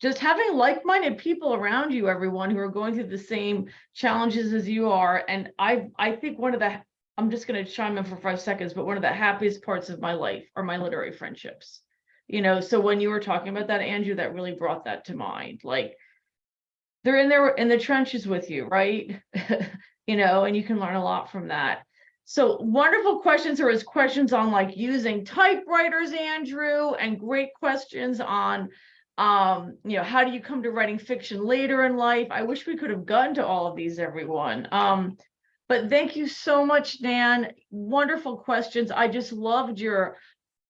Just having like-minded people around you, everyone who are going through the same challenges as you are. And I think I'm just going to chime in for 5 seconds, but one of the happiest parts of my life are my literary friendships. So when you were talking about that, Andrew, that really brought that to mind. Like, they're in there in the trenches with you, right? And you can learn a lot from that. So wonderful questions. There was questions on like using typewriters, Andrew, and great questions on, how do you come to writing fiction later in life? I wish we could have gotten to all of these, everyone. But thank you so much, Dan. Wonderful questions. I just loved your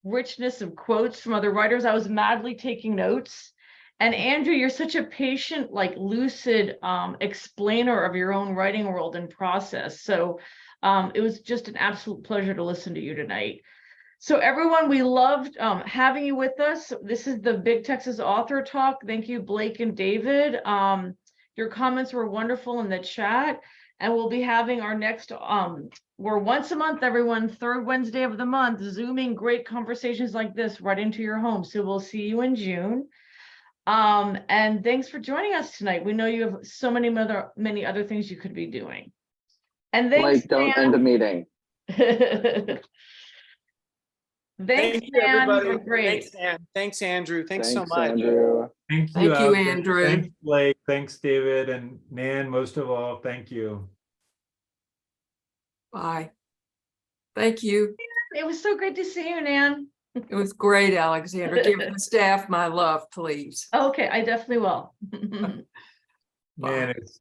richness of quotes from other writers. I was madly taking notes. And Andrew, you're such a patient, like lucid explainer of your own writing world and process. So it was just an absolute pleasure to listen to you tonight. So everyone, we loved having you with us. This is the Big Texas Author Talk. Thank you, Blake and David. Your comments were wonderful in the chat. And we'll be having our next, we're once a month, everyone, third Wednesday of the month, Zooming great conversations like this right into your home. So we'll see you in June. And thanks for joining us tonight. We know you have so many other things you could be doing. And thanks, Like, don't end the meeting. Thank you, Dan. everybody. You're great. Thanks, Dan. Thanks, Andrew. Thanks so much. Andrew. Thank Thank you, Alvin. Andrew. Thanks, Blake. Thanks, David. And Nan, most of all, thank you. Bye. Thank you. It was so great to see you, Nan. It was great, Alexandra. Give the staff my love, please. Okay, I definitely will. Man, it's